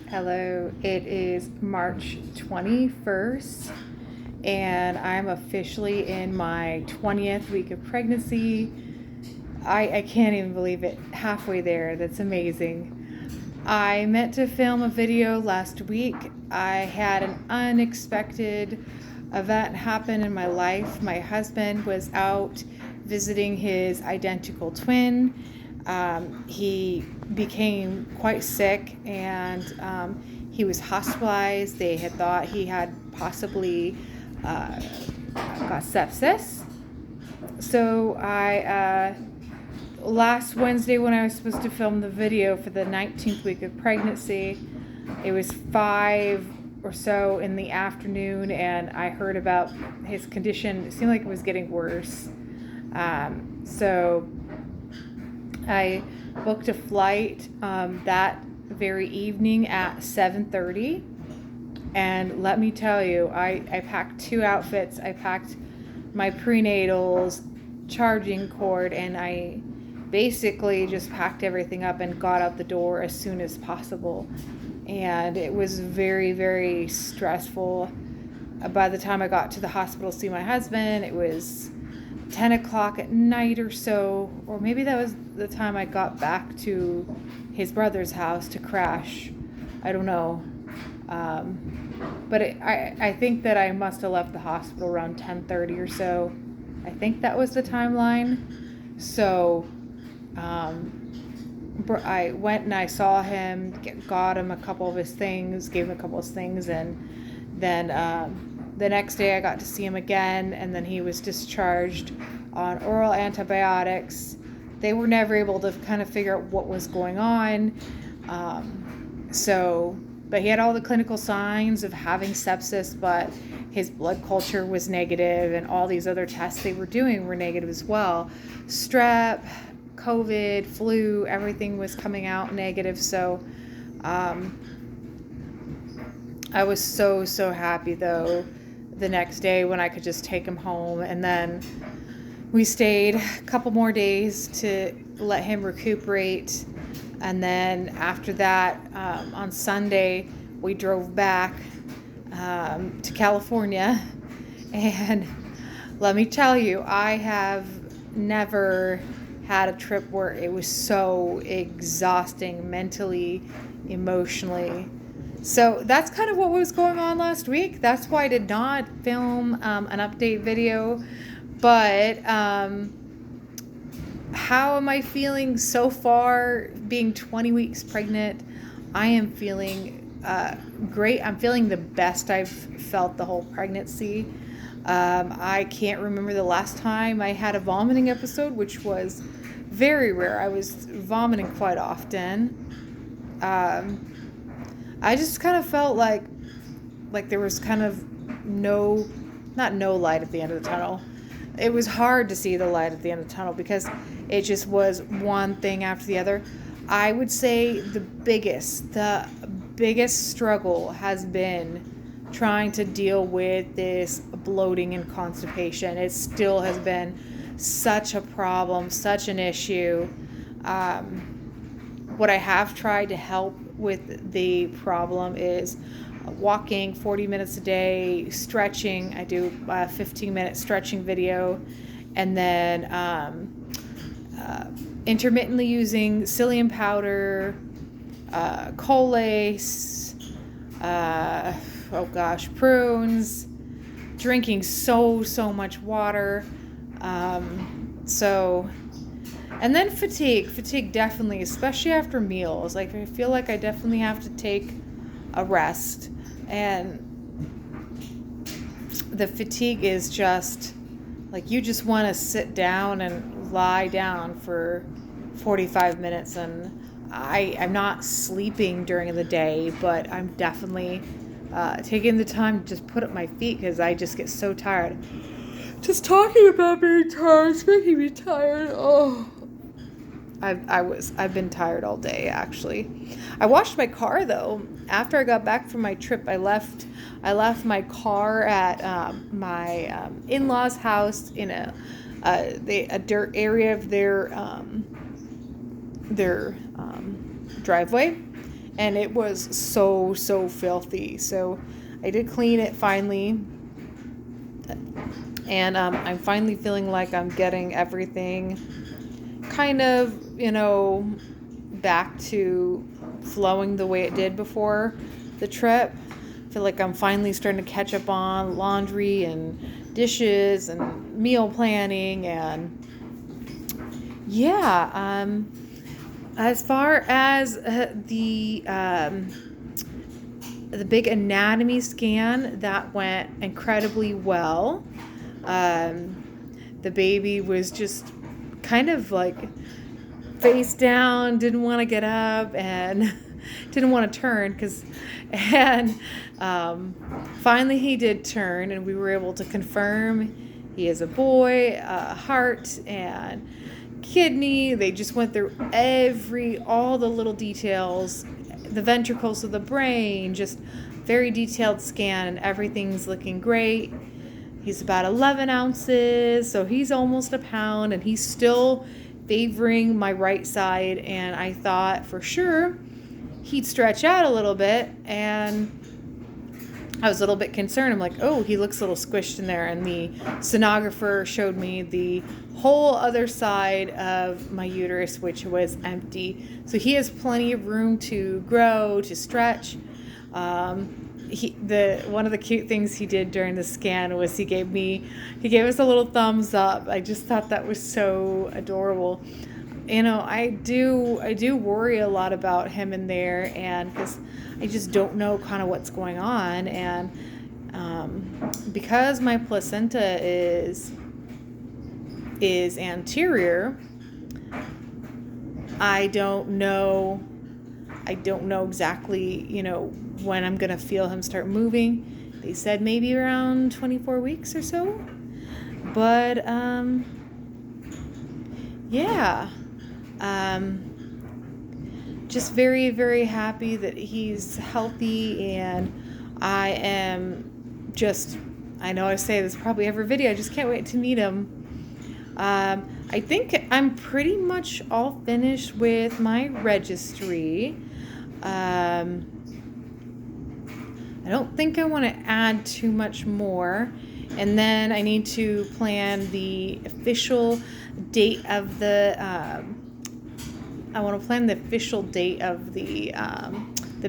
Hello, it is March 21st, and I'm officially in my 20th week of pregnancy. I can't even believe it. Halfway there. That's amazing. I meant to film a video last week. I had an unexpected event happen in my life. My husband was out visiting his identical twin. He became quite sick and he was hospitalized. They had thought he had possibly got sepsis. So last Wednesday when I was supposed to film the video for the 19th week of pregnancy, it was 5 or so in the afternoon, and I heard about his condition. It seemed like it was getting worse. So I booked a flight that very evening at 7:30, and let me tell you, I packed 2 outfits. I packed my prenatals, charging cord, and I basically just packed everything up and got out the door as soon as possible. And it was very, very stressful. By the time I got to the hospital to see my husband, it was 10 o'clock at night or so, or maybe that was the time I got back to his brother's house to crash. I don't know. But I think that I must have left the hospital around 10:30 or so. I think that was the timeline. So I went and I saw him, got him a couple of his things, gave him a couple of things, and then the next day I got to see him again, and then he was discharged on oral antibiotics. They were never able to kind of figure out what was going on. But he had all the clinical signs of having sepsis, but his blood culture was negative, and all these other tests they were doing were negative as well. Strep, COVID, flu, everything was coming out negative. So I was so happy though the next day when I could just take him home, and then we stayed a couple more days to let him recuperate. And then after that, on Sunday, we drove back to California. And let me tell you, I have never had a trip where it was so exhausting mentally, emotionally. So that's kind of what was going on last week. That's why I did not film an update video. But how am I feeling so far being 20 weeks pregnant? I am feeling great. I'm feeling the best I've felt the whole pregnancy. I can't remember the last time I had a vomiting episode, which was very rare. I was vomiting quite often. I just kind of felt like there was kind of not no light at the end of the tunnel. It was hard to see the light at the end of the tunnel because it just was one thing after the other. I would say the biggest struggle has been trying to deal with this bloating and constipation. It still has been such a problem, such an issue. What I have tried to help with the problem is walking 40 minutes a day, stretching. I do a 15-minute stretching video, and then intermittently using psyllium powder, Colace, prunes, drinking so much water. And then fatigue definitely, especially after meals. Like I feel like I definitely have to take a rest, and the fatigue is just like you just want to sit down and lie down for 45 minutes. And I'm not sleeping during the day, but I'm definitely taking the time to just put up my feet because I just get so tired. Just talking about being tired is making me tired. Oh, I've been tired all day, actually. I washed my car though. After I got back from my trip, I left my car at my in-laws' house in a dirt area of their driveway, and it was so filthy. So I did clean it finally, and I'm finally feeling like I'm getting everything kind of, back to flowing the way it did before the trip. I feel like I'm finally starting to catch up on laundry and dishes and meal planning, and yeah, as far as the big anatomy scan, that went incredibly well. The baby was just kind of like face down, didn't want to get up, and didn't want to turn finally he did turn, and we were able to confirm he is a boy, heart and kidney. They just went through all the little details, the ventricles of the brain, just very detailed scan, and everything's looking great. He's about 11 ounces, so he's almost a pound, and he's still favoring my right side, and I thought for sure he'd stretch out a little bit, and I was a little bit concerned. I'm like, oh, he looks a little squished in there, and the sonographer showed me the whole other side of my uterus, which was empty. So he has plenty of room to grow, to stretch. One of the cute things he did during the scan was he gave us a little thumbs up. I just thought that was so adorable. I do worry a lot about him in there, and because I just don't know kind of what's going on, and because my placenta is anterior, I don't know exactly, when I'm going to feel him start moving. They said maybe around 24 weeks or so. But, yeah. Just very, very happy that he's healthy, and I am just, I know I say this probably every video, I just can't wait to meet him. I think I'm pretty much all finished with my registry. I don't think I want to add too much more. And then I need to plan the official date of the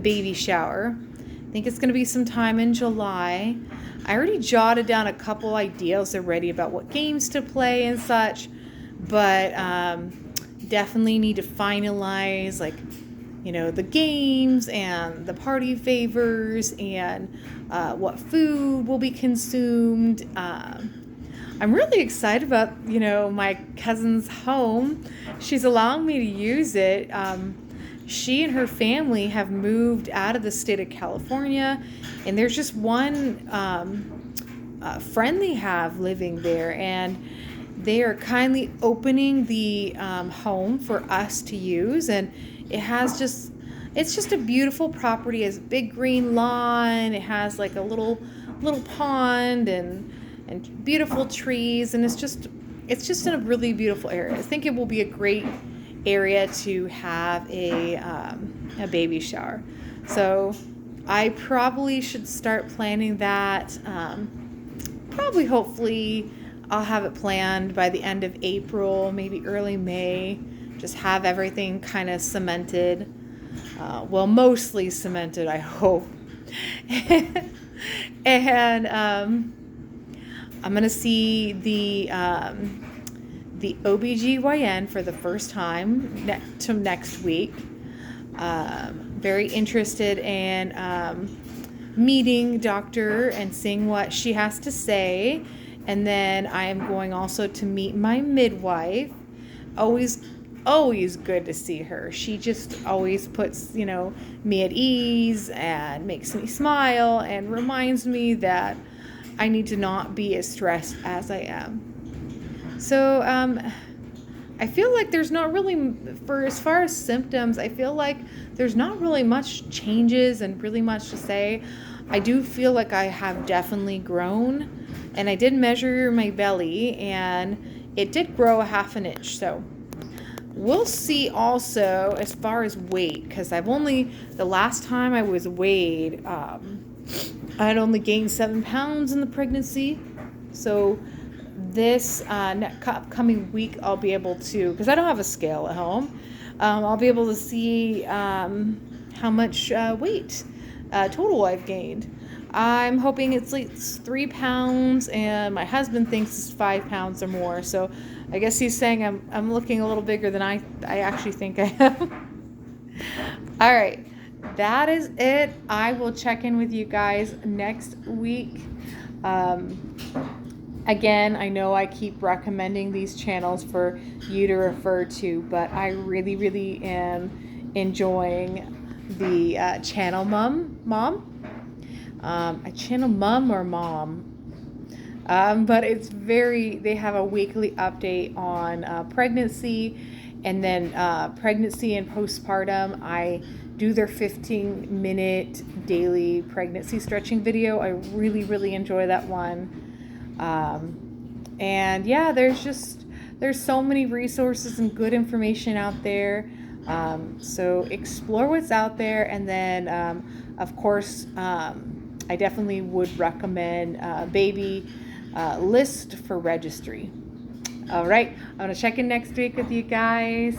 baby shower. I think it's going to be sometime in July. I already jotted down a couple ideas already about what games to play and such, but definitely need to finalize the games and the party favors and what food will be consumed. I'm really excited about, my cousin's home. She's allowing me to use it. She and her family have moved out of the state of California, and there's just one friend they have living there, and they are kindly opening the home for us to use, and it's just a beautiful property. It has a big green lawn. It has like a little pond and beautiful trees, and it's just in a really beautiful area. I think it will be a great area to have a baby shower. So I probably should start planning that. Hopefully I'll have it planned by the end of April, maybe early May. Just have everything kind of cemented. Mostly cemented, I hope. And I'm going to see the OBGYN for the first time next week. Very interested in meeting doctor and seeing what she has to say. And then I am going also to meet my midwife. Always good to see her. She just always puts, me at ease and makes me smile and reminds me that I need to not be as stressed as I am. So I feel like there's not really, as far as symptoms, I feel like there's not really much changes and really much to say. I do feel like I have definitely grown, and I did measure my belly, and it did grow a half an inch. So We'll see also as far as weight, because the last time I was weighed, I had only gained 7 pounds in the pregnancy. So this upcoming week, I'll be able to, because I don't have a scale at home, I'll be able to see how much weight total I've gained. I'm hoping it's like 3 pounds, and my husband thinks it's 5 pounds or more. So I guess he's saying I'm looking a little bigger than I actually think I am. All right, that is it. I will check in with you guys next week. Again, I know I keep recommending these channels for you to refer to, but I really, really am enjoying the Channel Mom. A Channel Mom or Mom. But they have a weekly update on pregnancy, and then pregnancy and postpartum. I do their 15-minute daily pregnancy stretching video. I really, really enjoy that one. And yeah, there's so many resources and good information out there. So explore what's out there, and then of course I definitely would recommend baby list for registry. All right, I'm gonna check in next week with you guys.